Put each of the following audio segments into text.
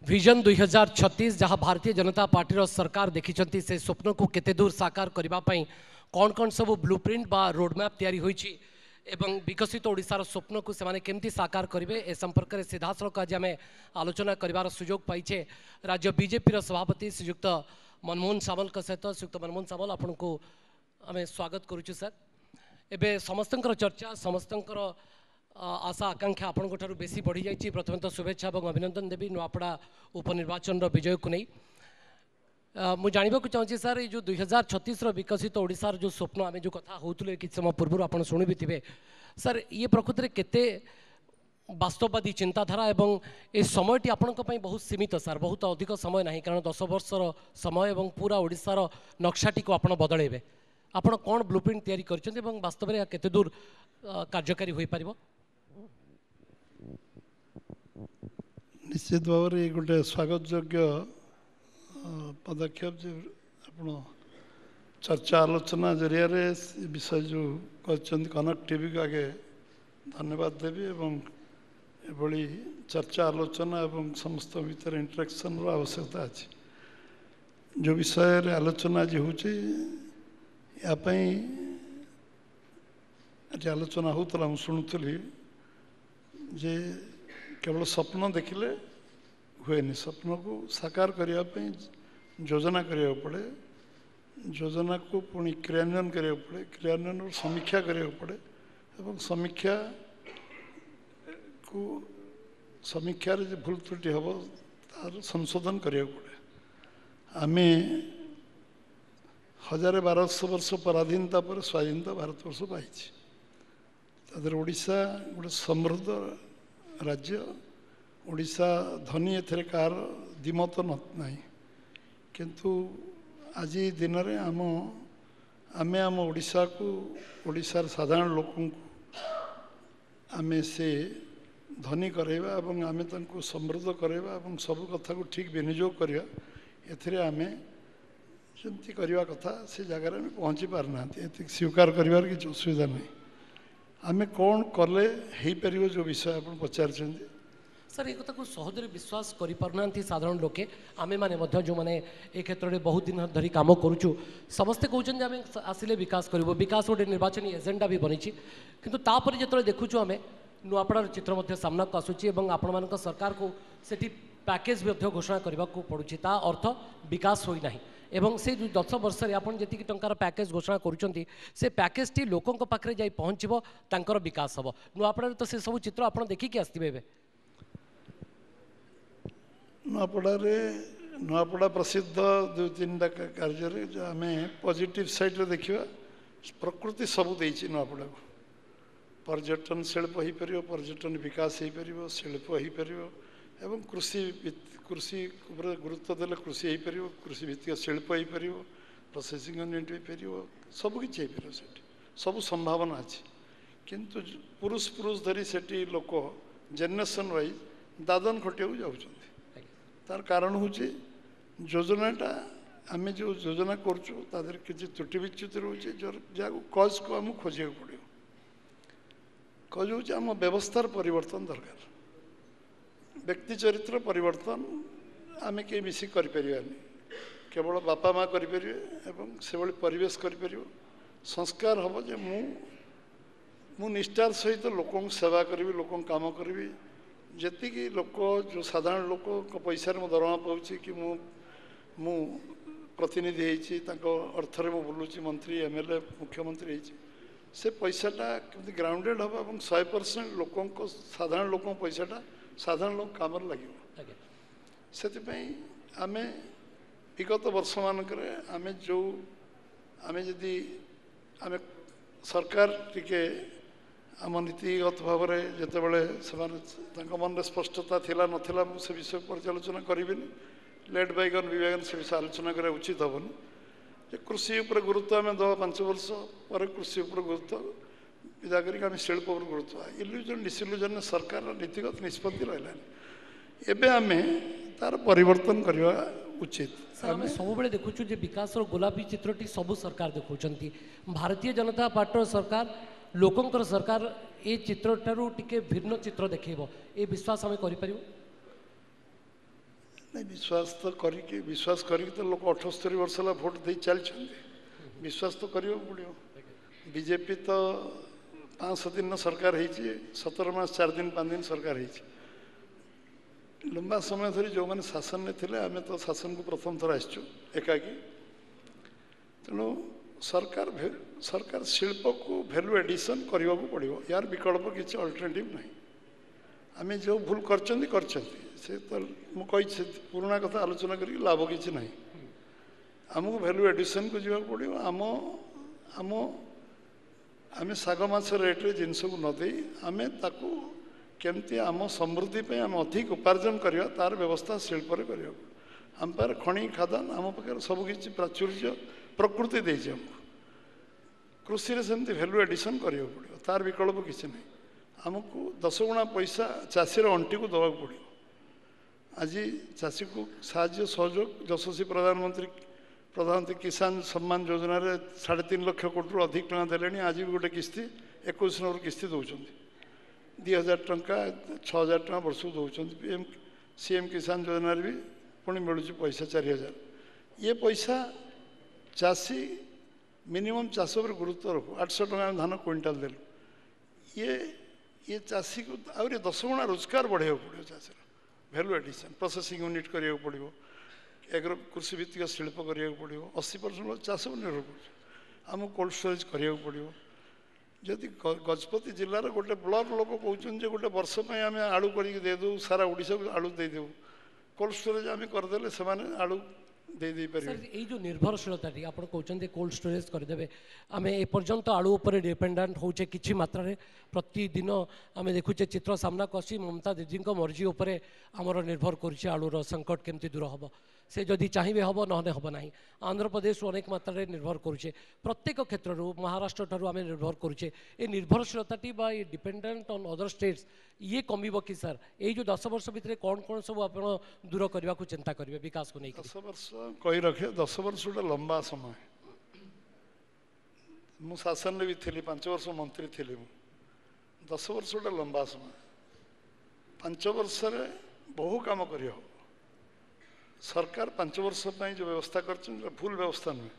Vision 2036 जहाँ Bharatiya Janata party सरकार देखी से स्वप्न को केते दूर साकार करने कौन कौन सब ब्लूप्रिंट बा रोडमैप तैयारी होईची एवं विकसित ओडिशार स्वप्न को सेमाने केमती साकार करेंगे ए संपर्क में सीधा सड़क आज आम आलोचना करार सुजोग पाइचे राज्य बीजेपी सभापति श्रीयुक्त मनमोहन सामल सहित श्रीयुक्त मनमोहन सामल आपन को आम स्वागत करुचु सर एबे समस्तंकर चर्चा समस्तंकर आशा आकांक्षा आपण बेसी बढ़ी जाइए प्रथम तो शुभेच्छा और अभिनंदन देवी नुआपड़ा उपनिर्वाचन विजय को नहीं मुझे जानवा चाहिए सर ये जो 2036 विकसित ओडिशार जो स्वप्न आम जो कथा होते कि समय पूर्व आप शुणी भी थे सर ये प्रकृति में केते वास्तववादी चिंताधारा एवं ये समयटी आपण बहुत सीमित सर बहुत अधिक समय ना कारण 10 वर्षर समय और पूरा ओडिशार नक्शाटी को आप बदलेबे आपण कौन ब्लूप्रिंट तैयारी करछन्ते एवं वास्तव में केते दूर कार्यकारी हो पारिबो निश्चित भाव में गोटे स्वागत योग्य पदक्षेप जो आप चर्चा आलोचना जरिया विषय जो कनक टीवी को आगे धन्यवाद देवी एवं एभली चर्चा आलोचना एवं समस्त भीतर इंटरेक्शन आवश्यकता अच्छी जो विषय आलोचना आज होची आज आलोचना होता शुणुली जे केवल स्वप्न देखिले हुए स्वप्न को साकार करने योजना करिया पड़े योजना को पुणी क्रियान्वयन करिया पड़े क्रियान्वयन और समीक्षा करिया पड़े एवं समीक्षा को समीक्षा रे भूल त्रुटि हम तार संशोधन करिया पड़े आमे 1200 वर्ष पराधीनता पर स्वाधीनता भारतवर्ष पाई ओडिशा गोटे समृद्ध राज्य ओडिशा धनी एथरे कार दिमत ना किंतु आज दिन में आमे आम ओडिशा को ओडिशार साधारण लोक आमे से धनी करवा एवं आमे तांको समृद्ध करवा एवं सब कथा को ठीक विनियोग करवा एथिरे आमे जमती करवा कथा से जगार आम पहुँची पारना स्वीकार कर किसी असुविधा नहीं आमे कौन कले हो पार जो विषय आप पचार सर एक कथा सहजरे विश्वास करना साधारण लोके आमे माने जो मैंने ए क्षेत्र में बहुत दिन धरी काम करुचु समस्ते कहते आम आसिले विकास करूँ विकास गोटे निर्वाचन एजेंडा भी बनी किंतु तापर जो देखुचु आम नुआपड़ार चित्र सामना को आसूची आपण मान सरकार को सेठी पैकेज घोषणा करने को पड़ुछि ता अर्थ विकास होना एवं से 10 वर्ष आपन जी टंकार पैकेज घोषणा करुँच से पैकेज टी लोकों पाखे जा पहुँचब तांकर विकास हम नुआपड़ा तो से सब चित्र आप देखिकी आसवे नुआपड़ा प्रसिद्ध 2-3 कार्य जो आम पॉजिटिव साइड देखा प्रकृति सब देती नुआपड़ा को पर्यटन शिल्प हो पार पर्यटन विकास हो पार शिल्प हो पार एवं कृषि कृषि गुरुत्व देले कृषि हो पार कृषि भित्तिक शिल्प हो पार प्रोसेसिंग यूनिट हो पार सबकि हो पार सब संभावना अच्छी किंतु पुरुष पुरुष धरी से लोक जेनेरेशन वाइज दादन खटिया जाऊँ तार कारण हूँ योजनाटा आम जो योजना कर त्रुटि विच्युति रोचे जहाँ कज को आम खोजा पड़ो कज हूँ आम व्यवस्थार परिवर्तन दरकार व्यक्ति चरित्र परिवर्तन आम कहीं मिसिक करें केवल बापा माँ करें से परिवेश कर संस्कार हम जे मु निष्ठार सहित लोक सेवा करी लोक काम करी जी लोक जो साधारण लोक पैसा दरमा पाँच कि मु प्रतिनिधि होती अर्थरे मु बुलूची मंत्री एमएलए मुख्यमंत्री से पैसाटा कमी ग्राउंडेड हम और 100% लोक साधारण लोक पैसाटा साधारण लोक काम लगे से आम विगत वर्ष मानक आम जो आम जदि आम सरकार टिके आम नीतिगत भाव में जितेबाला से मन में स्पष्टता थिला नथिला से विषय पर्यालोचना करी लेट बैगन विवेगन से विषय आलोचना करा उचित हेनी जे कृषि उपर गुरुत्व आम दवा 5 वर्ष पर कृषि उपर गुरुत्व विदा कर शिल्प उपर गुरुत्व इल्यूजन डिसइल्यूजन सरकार नीतिगत निष्पत्ति रहा एबे आम तार परिवर्तन करवा उचित आम सब देखुचु जे विकास गोलापी चित्रटी सबू सरकार देखुंट भारतीय जनता पार्टी सरकार लोकंकर सरकार ये चित्रठारू टिके भिन्न चित्र देखेब ये विश्वास आम कर नहीं विश्वास तो करिकी विश्वास करिकी तो लोक 78 वर्ष है भोट दे चलते विश्वास तो करियो पड़ो बीजेपी तो 500 दिन सरकार होती 17 मास 4 दिन 5 दिन सरकार होती लंबा समय धरी जो मैंने शासन में थे आम तो शासन को प्रथम थर आसचु एकाकी तेणु सरकार सरकार शिल्प को भैल्यू एडिशन करने को पड़ो यार विकल्प किसी अल्टरनेटिव नहीं आम जो भूल से तो मुझे पुराणा कथा आलोचना कर लाभ किसी ना आमको भैल्यू एडिशन को जावाक पड़ो आम आम आम शाग माछ रेट्रे जिनस को नदे आम ताकू केमती आम समृद्धि पे आम अधिक उपार्जन करवा तार व्यवस्था शिल्प करवा आम पार खଣି खादान आम पाखे सबकि प्राचुर्य प्रकृति देती आमको कृषि सेमती भैल्यू एडिशन करने पड़ो तार विकल्प किसी ना आमको 10 गुणा पैसा चाषीर अंटी को दवाक पड़ो आज चाषी को साहाय्य सहयोग यशस्वी प्रधानमंत्री किसान सम्मान योजना रे 3.5 लाख कोटी अधिक टका देले आज भी गोटे किस्ती 21 नंबर किस्ती दौरान 2000 टंका 6000 टका वर्ष दौरान पीएम सीएम किसान योजना भी पुणी मिलूँ पैसा 4000 ये पैसा चाषी मिनिमम चाष पर गुरुत्व रखू 800 टका धान क्विंटाल देलु ये चाषी को आहरी 10 गुणा रोजगार बढ़ाया पड़ो चाषी भैल्यू एडिशन प्रोसेसिंग यूनिट करा पड़ो एग्रो कृषि भित्तिक शिल्प करा पड़ो 80% चाष पर निर्भर कर आमको कोल्ड स्टोरेज करा पड़ो जदि गजपति जिलार गोटे ब्लॉक लोक कहते गोटे वर्ष आम आलू करदेदू सारा ओडिशा को आलू देदेव कोल्ड स्टोरेज आम करदे से आलू दे पारे ये जो निर्भरशीलता आप कहते कोल्ड स्टोरेज करदे आम एपर्यंत आलू उपर डिपेंडेंट होचे किछि मात्रा रे प्रतिदिन आम देखुचे चित्र सामना कसी ममता दीदी मर्जी उपर आमर निर्भर करुचे आलूर संकट केमती दूर हम से जदि चाहिए हम ना हम ना आंध्र प्रदेश अनेक मात्रा रे निर्भर करुचे प्रत्येक क्षेत्र महाराष्ट्र ठारू आम निर्भर करुचे ये निर्भरशीलताटी बा ये डिपेंडेंट ऑन अदर स्टेट्स ये कमिबो कि सर ये जो 10 वर्ष भितर कौन कौन सब आप दूर करने को चिंता करेंगे विकास को नहीं 10 वर्ष कही रखे 10 वर्ष गोटे लंबा समय मु शासन भी थी 5 वर्ष मंत्री थी 10 वर्ष गोटे लंबा समय 5 वर्ष बहु काम कर सरकार 5 वर्ष जो व्यवस्था कर भूल व्यवस्था नुहे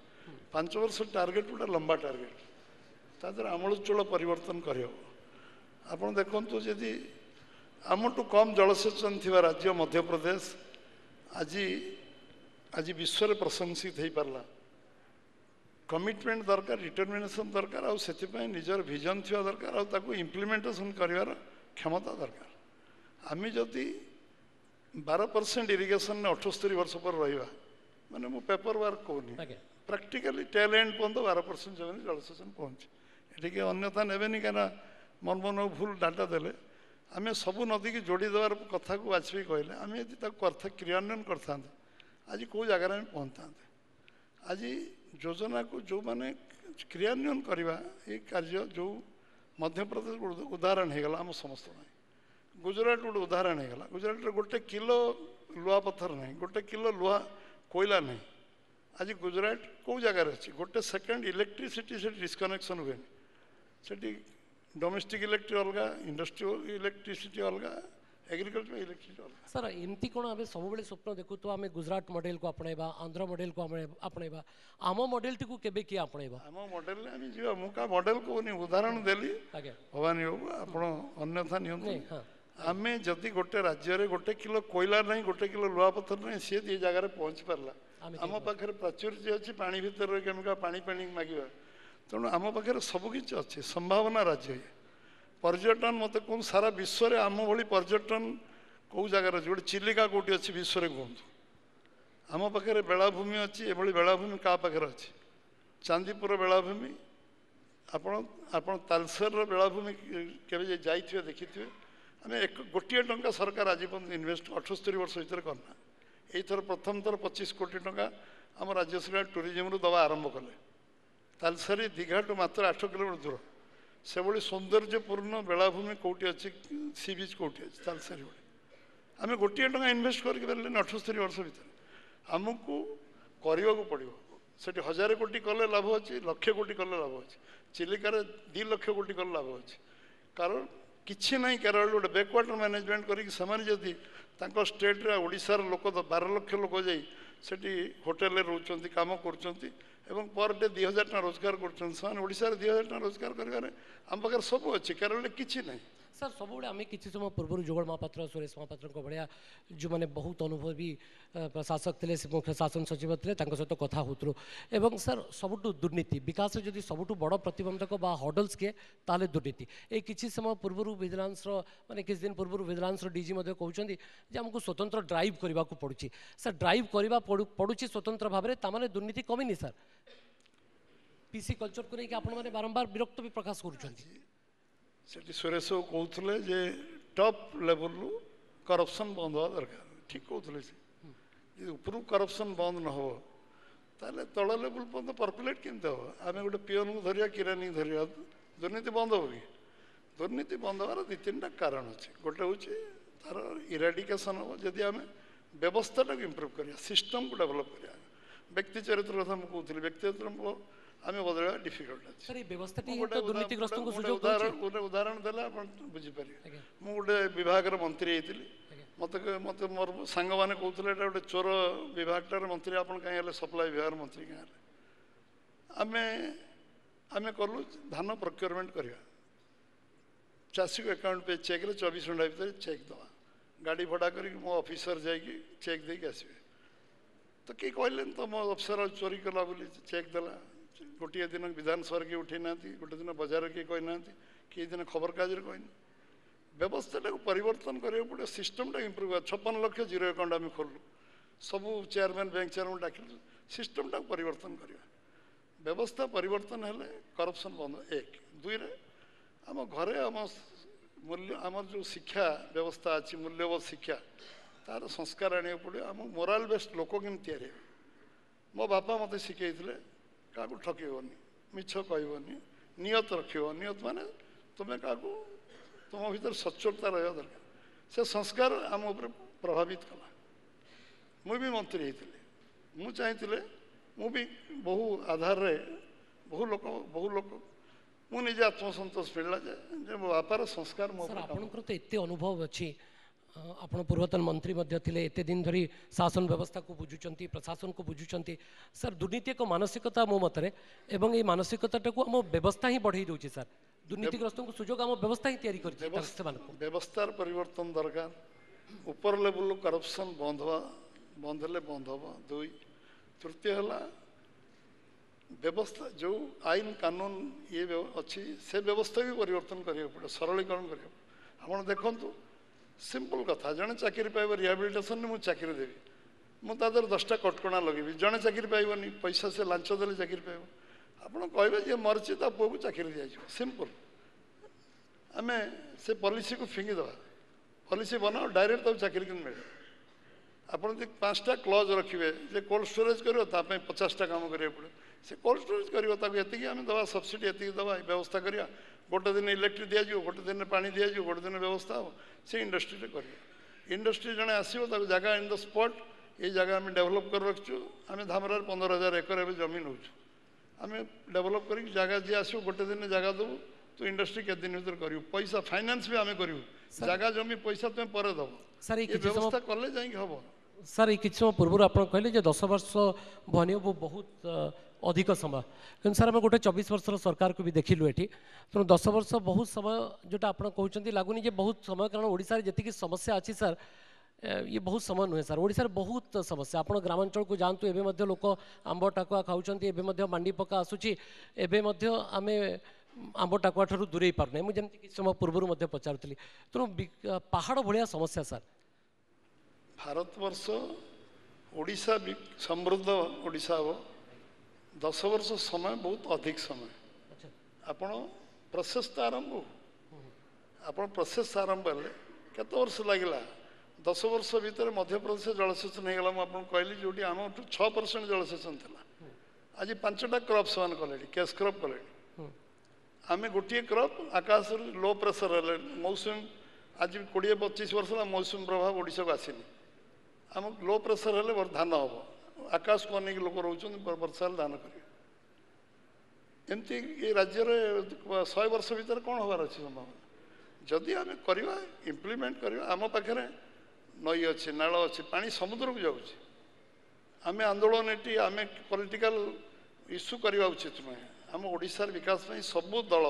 5 वर्ष टार्गेट गोटे लंबा टार्गेट तादर आमूलचूल परिवर्तन कर आप देखु जदि आमठू कम जलसेचन थी राज्य मध्य प्रदेश आज आज विश्व प्रशंसित हो पारा कमिटमेंट दरकार डिटरमिनेशन दरकार से निजर विजन थी दरकार इम्प्लीमेंटेशन कर क्षमता दरकार आम जदि 12% इरिगेशन ने 78 वर्ष पर रहा माने मु पेपर वर्क कहूनी प्रैक्टिकली टेल एंड पर्यंत 12% जमीन जलसेचन पहुँचे ये अन्यथा नेबेनि क्या मन मन भूल डाटा देले आम सबू नदी की जोड़ी देवार कथा को वाजपेयी कहले आम यदि क्रियान्वयन करता आज कौ जगार आम पहुँचता आज योजना को जो मैंने क्रियान्वयन करवा ये कार्य जो मध्य प्रदेश उदाहरण हो गला आम समस्त गुजरात गोटे उदाहरण होगा गुजरात गोटे किलो लुहा पत्थर नहीं गोटे किलो लुहा कोयला नहीं आज गुजरात कौ जगार अच्छी गोटे सेकेंड इलेक्ट्रिसिटी से डिस्कनेक्शन हुए से डोमेस्टिक इलेक्ट्रिक अलग इंडस्ट्रियल इलेक्ट्रिसिटी अलग एग्रीकल्चर इलेक्ट्रिसिटी अलग सर एमती कौन आम सब स्वप्न देखु तो आम गुजरात मॉडल को अपणेबा आंध्र मॉडल को अपणेबा आम मॉडल टी केबे किए अपणेबा आम मॉडल आम जीवा मु का मॉडल कहूनी उदाहरण देली भवानी बाबू आपण अन्यथा नियंतु आम जदि गोटे राज्य में गोटे किलो कोयला नहीं गोटे किलो लुहा पत्थर नहीं सी ये जगार पहुँची पारा आम पाखे प्राचुर्य अच्छी पा भर पा मांगे तेणु आम पाखे सबकि अच्छे संभावना राज्य पर्यटन मत कौन सारा विश्व में आम भली पर्यटन कौ जगार अच्छे गोटे चिलिका कौटी अच्छी विश्व में कहतु आम पाखे बेलाभूमि अच्छी ये बेलाभूमि क्या पाखे अच्छी चांदीपुर बेलाभूमि आपण तालसेर बेलाभूमि के जाइए देखि आम एक गोटे टंका सरकार आज इनवेस्ट 78 वर्ष भर करना यथर प्रथम थर 25 कोटी टंका आम राज्य सरकार टूरिज्म दवा आरंभ कले तालसारी दीघा टू मात्र 8 किलोमीटर दूर से भाई सौंदर्यपूर्ण बेलाभूमि कौटी अच्छी सी बीच कौटी अच्छी तालसारी भाई आम गोटे टंका इनवेस्ट कर 78 वर्ष भर आमको करने को पड़ो से 1000 कोटी कले लाभ अच्छी 1,00,000 कोटी कले लाभ अच्छी चिलिकार 2 लाख कोटी कले लाभ अच्छी कारण କିଛି ନାହିଁ କେରଳ ଗୋଟେ ବ୍ୟାକୱାଟର ମ୍ୟାନେଜମେଣ୍ଟ କରିକି ସେମାନେ ଯଦି ତାଙ୍କ ଷ୍ଟେଟ୍ରେ ଓଡ଼ିଶାର ଲୋକ 12 ଲକ୍ଷ ଲୋକ ଯାଇ ସେଠି ହୋଟେଲରେ ରହୁଛନ୍ତି କାମ କରୁଛନ୍ତି ଏବଂ ପର ଡେ 2000 ଟଙ୍କା ରୋଜଗାର କରୁଛନ୍ତି ସେମାନେ ଓଡ଼ିଶାରେ 2000 ଟଙ୍କା ରୋଜଗାର କରିବାରେ ଆମ ପାଖରେ ସବୁ ଅଛି କେରଳରେ କିଛି ନାହିଁ ସାର୍ ସବୁବେଳେ ଆମେ କିଛି ସମୟ ପୂର୍ବରୁ ଯୁଗଳ ମହାପାତ୍ର ସୁରେଶ ମହାପାତ୍ରଙ୍କ ଭଳିଆ ଯେଉଁମାନେ ବହୁତ ଅନୁଭବୀ ପ୍ରଶାସକ ଥିଲେ ମୁଖ୍ୟ ଶାସନ ସଚିବ ଥିଲେ ତାଙ୍କ ସହିତ କଥା ହେଉଥିଲୁ ଏବଂ ସାର୍ ସବୁଠୁ ଦୁର୍ନୀତି ବିକାଶରେ ଯଦି ସବୁଠୁ ବଡ଼ ପ୍ରତିବନ୍ଧକ ବା ହଡଲ୍ସ କିଏ ତାହେଲେ ଦୁର୍ନୀତି ଏଇ କିଛି ସମୟ ପୂର୍ବରୁ ଭିଜିଲାନ୍ସର ମାନେ କିଛି ଦିନ ପୂର୍ବରୁ ଭିଜିଲାନ୍ସର ଡିଜି ମଧ୍ୟ କହୁଛନ୍ତି ଯେ ଆମକୁ ସ୍ୱତନ୍ତ୍ର ଡ୍ରାଇଭ୍ କରିବାକୁ ପଡ଼ୁଛି ସାର୍ ଡ୍ରାଇଭ୍ କରିବା ପଡ଼ୁଛି ସ୍ୱତନ୍ତ୍ର ଭାବରେ ତାମାନେ ଦୁର୍ନୀତି କମିନି ସାର୍ ପିସି କଲଚରକୁ ନେଇକି ଆପଣମାନେ ବାରମ୍ବାର ବିରକ୍ତ ବି ପ୍ରକାଶ କରୁଛନ୍ତି ସେଠି ସୁରେଶ କହୁଥିଲେ ଯେ ଟପ୍ ଲେଭେଲରୁ କରପ୍ସନ୍ ବନ୍ଦ ହେବା ଦରକାର ଠିକ୍ କହୁଥିଲେ ସେ ଯଦି ଉପରକୁ କରପ୍ସନ୍ ବନ୍ଦ ନ ହେବ ତାହେଲେ ତଳ ଲେଭେଲ ପର୍ଯ୍ୟନ୍ତ ପର୍କୁଲେଟ୍ କେମିତି ହେବ ଆମେ ଗୋଟେ ପିଅନକୁ ଧରିବା କିରାନୀକୁ ଧରିବା ଦୁର୍ନୀତି ବନ୍ଦ ହେବ କି ଦୁର୍ନୀତି ବନ୍ଦ ହେବାର 2-3ଟା କାରଣ ଅଛି ଗୋଟେ ହେଉଛି ତାର ଇରାଡିକେସନ୍ ହେବ ଯଦି ଆମେ ବ୍ୟବସ୍ଥାଟାକୁ ଇମ୍ପ୍ରୁଭ୍ କରିବା ସିଷ୍ଟମ୍କୁ ଡେଭଲପ୍ କରିବା ବ୍ୟକ୍ତି ଚରିତ୍ର କଥା ମୁଁ କହୁଥିଲି ବ୍ୟକ୍ତି ଚରିତ୍ର ଆମେ ବଦଳାଇବା ଡିଫିକଲ୍ଟ ଅଛି ସାର୍ ଏଇ ବ୍ୟବସ୍ଥାଟି ତ ଦୁର୍ନୀତିଗ୍ରସ୍ତଙ୍କୁ ସୁଯୋଗ ଗୋଟେ ଉଦାହରଣ ଦେଲେ ଆପଣ ବୁଝିପାରିବେ ମୁଁ ଗୋଟେ ବିଭାଗର ମନ୍ତ୍ରୀ ହେଇଥିଲି ମୋତେ ମୋର ସାଙ୍ଗମାନେ କହୁଥିଲେ ଏଇଟା ଗୋଟେ ଚୋର ବିଭାଗଟାର ମନ୍ତ୍ରୀ ଆପଣ କାହିଁ ହେଲେ ସପ୍ଲାଇ ବିଭାଗର ମନ୍ତ୍ରୀ କାହିଁ ହେଲେ ଆମେ କଲୁ ଧାନ ପ୍ରକ୍ୟୁରମେଣ୍ଟ କରିବା ଚାଷୀକୁ ଆକାଉଣ୍ଟ ପେ ଚେକ୍ରେ 24 ଘଣ୍ଟା ଭିତରେ ଚେକ୍ ଦେବା ଗାଡ଼ି ଭଡ଼ା କରିକି ମୋ ଅଫିସର ଯାଇକି ଚେକ୍ ଦେଇକି ଆସିବେ ତ କେହି କହିଲେନି ତ ମୋ ଅଫିସର ଚୋରି କଲା ବୋଲି ଚେକ୍ ଦେଲା ଗୋଟିଏ ଦିନ ବିଧାନସଭାରେ କିଏ ଉଠେଇ ନାହାନ୍ତି ଗୋଟେ ଦିନ ବଜାରରେ କିଏ କହିନାହାନ୍ତି କିଏ ଦିନ ଖବରକାଗଜରେ କହିନି ବ୍ୟବସ୍ଥାଟାକୁ ପରିବର୍ତ୍ତନ କରିବାକୁ ପଡ଼ିବ ସିଷ୍ଟମଟା ଇମ୍ପ୍ରୁଭ୍ ହେବ 56 ଲକ୍ଷ ଜିରୋ ଆକାଉଣ୍ଟ ଆମେ ଖୋଲିଲୁ ସବୁ ଚେୟାରମ୍ୟାନ୍ ବ୍ୟାଙ୍କ ଚେୟାରମ୍ୟାନ୍ ଡାକିଲୁ ସିଷ୍ଟମଟାକୁ ପରିବର୍ତ୍ତନ କରିବା ବ୍ୟବସ୍ଥା ପରିବର୍ତ୍ତନ ହେଲେ କରପ୍ସନ୍ ବନ୍ଦ 1 2ରେ ଆମ ଘରେ ଆମର ଯେଉଁ ଶିକ୍ଷା ବ୍ୟବସ୍ଥା ଅଛି ମୂଲ୍ୟବୋଧ ଶିକ୍ଷା ତାର ସଂସ୍କାର ଆଣିବାକୁ ପଡ଼ିବ ଆମ ମୋରାଲ ବେସ୍ଡ ଲୋକ କେମିତି ତିଆରି ହେବେ ମୋ ବାପା ମୋତେ ଶିଖେଇଥିଲେ କାହାକୁ ଠକିବନି ମିଛ କହିବନି ନିୟତ ରଖିବ ନିୟତ ମାନେ ତୁମେ କାହାକୁ ତୁମ ଭିତରେ ସଚ୍ଚୋଟତା ରହିବା ଦରକାର ସେ ସଂସ୍କାର ଆମ ଉପରେ ପ୍ରଭାବିତ କଲା ମୁଁ ବି ମନ୍ତ୍ରୀ ହେଇଥିଲି ମୁଁ ଚାହିଁଥିଲେ ମୁଁ ବି ବହୁ ଆଧାରରେ ବହୁ ଲୋକ ମୁଁ ନିଜେ ଆତ୍ମସନ୍ତୋଷ ମିଳିଲା ଯେ ମୋ ବାପାର ସଂସ୍କାର ମୋ ସାର୍ ଆପଣଙ୍କର ତ ଏତେ ଅନୁଭବ ଅଛି ଆପଣ ପୂର୍ବତନ ମନ୍ତ୍ରୀ ମଧ୍ୟ ଥିଲେ ଏତେ ଦିନ ଧରି ଶାସନ ବ୍ୟବସ୍ଥାକୁ ବୁଝୁଛନ୍ତି ପ୍ରଶାସନକୁ ବୁଝୁଛନ୍ତି ସାର୍ ଦୁର୍ନୀତି ଏକ ମାନସିକତା ମୋ ମତରେ ଏବଂ ଏଇ ମାନସିକତାଟାକୁ ଆମ ବ୍ୟବସ୍ଥା ହିଁ ବଢ଼େଇ ଦେଉଛି ସାର୍ ଦୁର୍ନୀତିଗ୍ରସ୍ତଙ୍କୁ ସୁଯୋଗ ଆମ ବ୍ୟବସ୍ଥା ହିଁ ତିଆରି କରିଛି ସେମାନଙ୍କୁ ବ୍ୟବସ୍ଥାର ପରିବର୍ତ୍ତନ ଦରକାର ଉପର ଲେଭେଲରୁ କରପ୍ସନ୍ ବନ୍ଦ ହେଲେ ବନ୍ଦ ହେବ 2 ତୃତୀୟ ହେଲା ବ୍ୟବସ୍ଥା ଯେଉଁ ଆଇନ କାନୁନ ଇଏ ଅଛି ସେ ବ୍ୟବସ୍ଥା ବି ପରିବର୍ତ୍ତନ କରିବାକୁ ପଡ଼ିବ ସରଳୀକରଣ କରିବାକୁ ଆପଣ ଦେଖନ୍ତୁ ସିମ୍ପଲ୍ କଥା ଜଣେ ଚାକିରି ପାଇବ ରିହାବିଲିଟେସନରେ ମୁଁ ଚାକିରି ଦେବି ମୁଁ ତା ଦେହରେ 10ଟା କଟକଣା ଲଗେଇବି ଜଣେ ଚାକିରି ପାଇବନି ପଇସା ସେ ଲାଞ୍ଚ ଦେଲେ ଚାକିରି ପାଇବ ଆପଣ କହିବେ ଯେ ମରିଛି ତା ପୁଅକୁ ଚାକିରି ଦିଆଯିବ ସିମ୍ପଲ୍ ଆମେ ସେ ପଲିସିକୁ ଫିଙ୍ଗିଦେବା ପଲିସି ବନାଅ ଡାଇରେକ୍ଟ ତାକୁ ଚାକିରି କିନ୍ତୁ ମିଳିବ ଆପଣ ଯଦି 5ଟା କ୍ଲଜ୍ ରଖିବେ ଯେ କୋଲ୍ଡ ଷ୍ଟୋରେଜ୍ କରିବ ତା ପାଇଁ 50ଟା କାମ କରିବାକୁ ପଡ଼ିବ ସେ କୋଲ୍ଡ ଷ୍ଟୋରେଜ୍ କରିବ ତାକୁ ଏତିକି ଆମେ ଦେବା ସବସିଡ଼ି ଏତିକି ଦେବା ବ୍ୟବସ୍ଥା କରିବା ଗୋଟେ ଦିନ ଇଲେକ୍ଟ୍ରିକ୍ ଦିଆଯିବ ଗୋଟେ ଦିନରେ ପାଣି ଦିଆଯିବ ଗୋଟେ ଦିନ ବ୍ୟବସ୍ଥା ହେବ ସେ ଇଣ୍ଡଷ୍ଟ୍ରିରେ କରିବ ଇଣ୍ଡଷ୍ଟ୍ରି ଜଣେ ଆସିବ ତାକୁ ଜାଗା ଇନ୍ ଦ ସ୍ପଟ୍ ଏଇ ଜାଗା ଆମେ ଡେଭଲପ୍ କରି ରଖିଛୁ ଆମେ ଧାମରାରେ 15,000 ଏକର ଏବେ ଜମି ନେଉଛୁ ଆମେ ଡେଭଲପ୍ କରିକି ଜାଗା ଯିଏ ଆସିବ ଗୋଟେ ଦିନ ଜାଗା ଦେବୁ ତୁ ଇଣ୍ଡଷ୍ଟ୍ରି କେତେ ଦିନ ଭିତରେ କରିବୁ ପଇସା ଫାଇନାନ୍ସ ବି ଆମେ କରିବୁ ଜାଗା ଜମି ପଇସା ତୁମେ ପରେ ଦେବ ସାର୍ ଏ ବ୍ୟବସ୍ଥା କଲେ ଯାଇକି ହେବ ସାର୍ ଏଇ କିଛି ସମୟ ପୂର୍ବରୁ ଆପଣ କହିଲେ ଯେ 10 ବର୍ଷ ବନିବ ବହୁତ ଅଧିକ ସମୟ କିନ୍ତୁ ସାର୍ ଆମେ ଗୋଟେ 24 ବର୍ଷର ସରକାରକୁ ବି ଦେଖିଲୁ ଏଠି ତେଣୁ 10 ବର୍ଷ ବହୁତ ସମୟ ଯେଉଁଟା ଆପଣ କହୁଛନ୍ତି ଲାଗୁନି ଯେ ବହୁତ ସମୟ କାରଣ ଓଡ଼ିଶାରେ ଯେତିକି ସମସ୍ୟା ଅଛି ସାର୍ ଇଏ ବହୁତ ସମୟ ନୁହେଁ ସାର୍ ଓଡ଼ିଶାରେ ବହୁତ ସମସ୍ୟା ଆପଣ ଗ୍ରାମାଞ୍ଚଳକୁ ଯାଆନ୍ତୁ ଏବେ ମଧ୍ୟ ଲୋକ ଆମ୍ବ ଟାକୁଆ ଖାଉଛନ୍ତି ଏବେ ମଧ୍ୟ ମାଣ୍ଡି ପକା ଆସୁଛି ଏବେ ମଧ୍ୟ ଆମେ ଆମ୍ବ ଟାକୁଆ ଠାରୁ ଦୂରେଇ ପାରୁନାହିଁ ମୁଁ ଯେମିତି କିଛି ସମୟ ପୂର୍ବରୁ ମଧ୍ୟ ପଚାରୁଥିଲି ତେଣୁ ପାହାଡ଼ ଭଳିଆ ସମସ୍ୟା ସାର୍ ଭାରତବର୍ଷ ଓଡ଼ିଶା ସମୃଦ୍ଧ ଓଡ଼ିଶା ହେବ 10 ବର୍ଷ ସମୟ ବହୁତ ଅଧିକ ସମୟ ଆପଣ ପ୍ରୋସେସ ତ ଆରମ୍ଭ ଆପଣ ପ୍ରୋସେସ ଆରମ୍ଭ ହେଲେ କେତେ ବର୍ଷ ଲାଗିଲା 10 ବର୍ଷ ଭିତରେ ମଧ୍ୟପ୍ରଦେଶ ଜଳସେଚନ ହେଇଗଲା ମୁଁ ଆପଣଙ୍କୁ କହିଲି ଯେଉଁଠି ଆମଠୁ 6% ଜଳସେଚନ ଥିଲା ଆଜି 5ଟା କ୍ରପ୍ ସେମାନେ କଲେଣି କ୍ୟାସ୍ କ୍ରପ୍ କଲେଣି ଆମେ ଗୋଟିଏ କ୍ରପ୍ ଆକାଶରୁ ଲୋ ପ୍ରେସର ହେଲେ ମୌସୁମୀ ଆଜି 20-25 ବର୍ଷ ହେଲା ମୌସୁମୀ ପ୍ରଭାବ ଓଡ଼ିଶାକୁ ଆସିନି ଆମ ଲୋ ପ୍ରେସର ହେଲେ ଧାନ ହେବ ଆକାଶକୁ ଅନେଇକି ଲୋକ ରହୁଛନ୍ତି ବର୍ଷା ହେଲେ ଧାନ କରିବେ ଏମିତି ଏ ରାଜ୍ୟରେ 100 ବର୍ଷ ଭିତରେ କ'ଣ ହେବାର ଅଛି ସମ୍ଭାବନା जदि आम करवा इम्प्लीमेंट करवा आम पाखे नई अच्छी नाल अच्छी पा समुद्र को जाऊँच आम आंदोलन ये आम पॉलिटिकल इश्यू करवा उचित नुहे आम ओडिशार विकास में सबू दल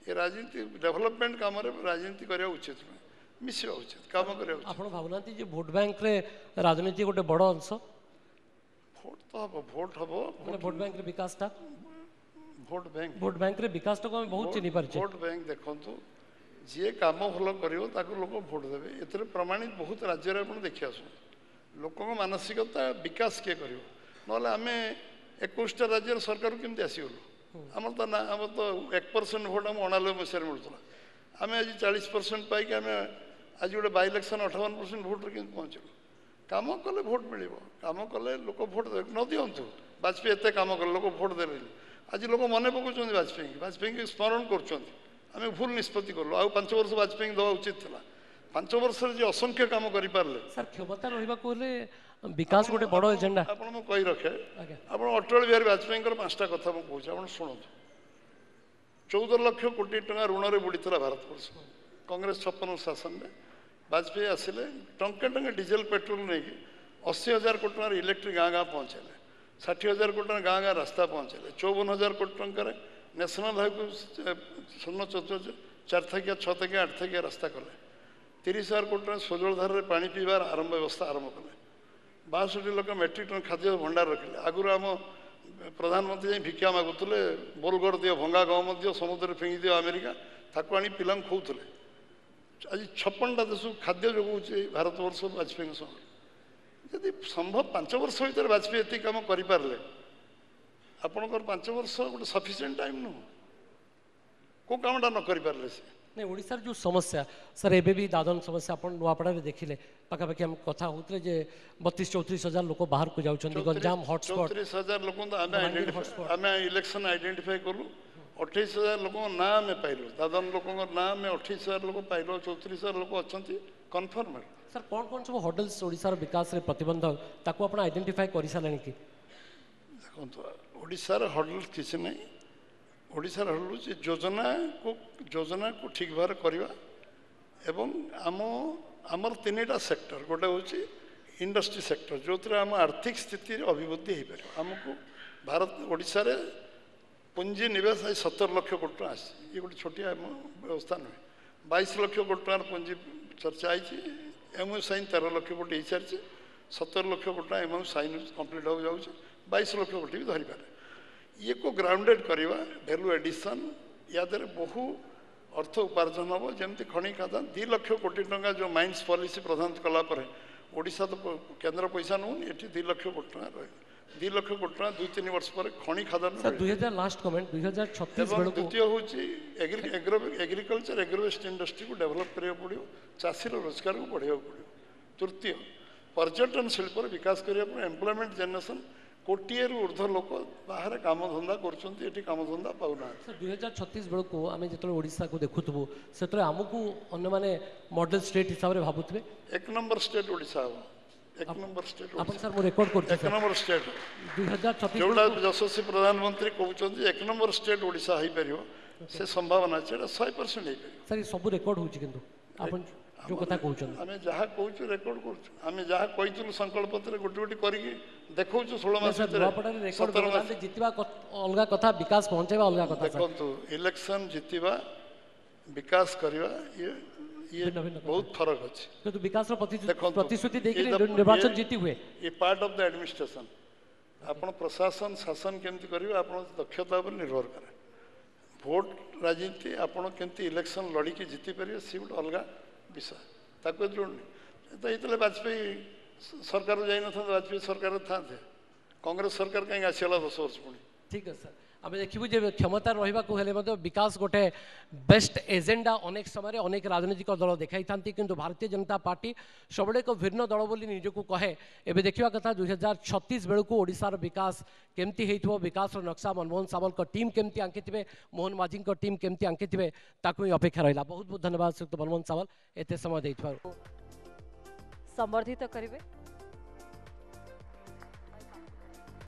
ये राजनीति डेवलपमेंट काम राजनीति करवा उचित नुहे मिसवा उचित काम करवा उचित। ଆପଣ ଭାବୁନାହାନ୍ତି ଯେ ଭୋଟ ବ୍ୟାଙ୍କରେ ରାଜନୀତି ଗୋଟେ ବଡ଼ ଅଂଶ भोट तो हम भोट हम ମାନେ ଭୋଟ ବ୍ୟାଙ୍କରେ ବିକାଶଟା भोट बैंक ଭୋଟ ବ୍ୟାଙ୍କରେ ବିକାଶଟାକୁ ଆମେ ବହୁତ ଚିହ୍ନି ପାରୁଛେ भोट बैंक देखु जी काम भल कर लोक भोट देवे ए प्रमाणित बहुत राज्य आप देखी आस लोक मानसिकता विकास किए कर ना आम 21टा राज्य सरकार केमती आसगलु आम तो ना आम तो 1% भोट आम 89 मसीह मिलूला आम आज 40% पाई आम आज गोटे बाई इलेक्शन 58% भोट के पहुँचलु काम कले भोट मिल काम कले लोक भोट दे न दिंतु बाजपेयी एत काम कले लोक भोट दे आज लोक मन पकाउं बाजपेयी की स्मरण कर आम भूल निष्पत्ति कलु आ 5 वर्ष वाजपेयी दवा उचित था 5 वर्ष जी असंख्य काम करें सर क्षमता रहा विकास गोटे बड़ एजेंडा आप कही रखे आप अटल बिहारी वाजपेयी 5टा कथा मुझे आप शुणु 14 लाख कोटी टका ऋण में बुड़ी भारतवर्ष कांग्रेस 56 शासन में वाजपेयी आसिले टंके टंके डीजेल पेट्रोल नहीं 80,000 कोटी टकर इलेक्ट्रिक गाँ गाँ पहुँचेले 60,000 कोटी टका गाँ गाँ रास्ता पहुँचेले 54,000 कोटी टकर नेशनल हाईवे स्वर्ण 4 थकिया 6 थकिया 8 थकिया रास्ता कले 30,000 कोटी टका सोजल धार में पानी पीबार आरंभ व्यवस्था आरंभ कले 62 लाख मेट्रिक टन खाद्य भंडार रखिले आगुरी आम प्रधानमंत्री भिक्षा मागुले बोलगड़ दियो भंगा गहम दियो समुद्र फिंगी दियो अमेरिका ताकू आनी पिला खोले आज 56टा देश खाद्य जोगाऊे भारतवर्ष वाजपेयी समय यदि संभव 5 वर्ष भर वाजपेयी ये कम करें आपणकर 5 वर्ष गोटे सफिसीयंट टाइम नुह को कामटा न करें से नहीं ओडिशार जो समस्या सर एबे भी दादन समस्या अपन नुआपड़ा देखिले पाखापाखि हम कथा होते जे 32-34 हजार लोक बाहर को जाउछन गंजाम हॉटस्पॉट 34,000 लोक आम इलेक्शन आइडेंटिफाई कलु 28,000 लोक ना आम पाइलु दादन लोक ना आम 28,000 लोक पाइलु 34,000 लोक अच्छा कनफर्म सर कौन कौन सब हॉडल्स ओडिशार विकास रे प्रतिबंधक ताको आपण आइडेंटिफाई करि सालानी कि देखो ओडिशार हडल किसी नहीं ओडिशार हडल योजना को ठीक भाव करवा एवं आमर 3टा सेक्टर गोटे हूँ इंडस्ट्री सेक्टर जो आम आर्थिक स्थिति अभिवृद्धि हो पार आमको भारत ओडिशा रे पुंजी निवेश 17 लाख कोटी टका आसी ये गोटे छोटिया व्यवस्था नुहे 22 लाख कोटी टकार पुंजी चर्चा आई एमओ साइन 13 लाख कोटी हो सारी 17 लाख कोटी टका एमओ साइन कम्प्लीट हो जाऊँ 22 लाख कोटी भी धरी पारे ये को ग्राउंडेड करवा भैल्यू एडिशन या बहु अर्थ उपार्जन हम जमी खनि खादान 2 लाख कोटी टका जो माइंस पॉलिसी प्रदान कलापर ओडिशा तो केंद्र पैसा नौनी ये 2 लाख कोटी टका रही 2 लाख कोटी टका 2-3 वर्ष पर खनि खादान सर 2000 लास्ट कमेंट 2036 बेलू द्वितीय हूँ एग्रिकल्चर एग्रोवेस्ट इंडस्ट्री को डेवलप करा पड़ो चाषी रोजगार को बढ़ावा पड़ो तृतीय पर्यटन शिल्प विकास करने एम्प्लॉयमेंट जनरेशन कोटिए ऊर्ध्व लोक बाहर काम धंदा करमधंदा पाऊना सर 2036 बेलू आम जो ओडिशा को देखुबू से आमको अन्य माने मॉडल स्टेट हिसाब से भावुवे 1 नंबर स्टेट ओडिशा हम 1 नंबर स्टेट अपन सर मु रिकॉर्ड कर 1 नंबर स्टेट 2036 जोड़ा यशस्वी प्रधानमंत्री कहते 1 नंबर स्टेट ओडिशा हो पार से संभावना अच्छे 100% हो सर ये सब रिकॉर्ड हो किंतु अपन जो कथा कहउछन आम जहाँ कहूँ रेकर्ड करें जहाँ कही संकल्प पत्र गोटे गोटे करके देखो 16 मास जितवा अलग कथा विकास पहुंचेबा अलग कथा देखो इलेक्शन जितवा विकास करवा ये बहुत फरक अच्छे तो विकास प्रतिश्रुति देखि निर्वाचन जीति हुए ये पार्ट ऑफ द एडमिनिस्ट्रेशन आपण प्रशासन शासन केमती करिवे आपण दक्षता पर निर्भर करे भोट राजनीति आपण केमती इलेक्शन लड़िकी जीति पारे सी गोटे अलग विषय ताको जोड़नी तो ये वाजपेयी सरकार जाई न वाजपेयी सरकार था कांग्रेस सरकार कहीं आसला 10 वर्ष पुणी ठीक है सर आम देखू जे क्षमता रहा विकास गोटे बेस्ट एजेंडा अनेक समय अनेक राजनीतिक दल देखाई था किंतु भारतीय जनता पार्टी सब एक भिन्न दल बोली निजको कहे एवं देखा कथा 2036 बेलू ओडिशार विकास केमती हो विकास नक्शा मनमोहन सामल टीम केमती आंकी मोहन माझी टीम केमती आंकी ताकू ही अपेक्षा रहा बहुत बहुत धन्यवाद श्रीयुक्त मनमोहन सामल एत समय समर्थित करेंगे।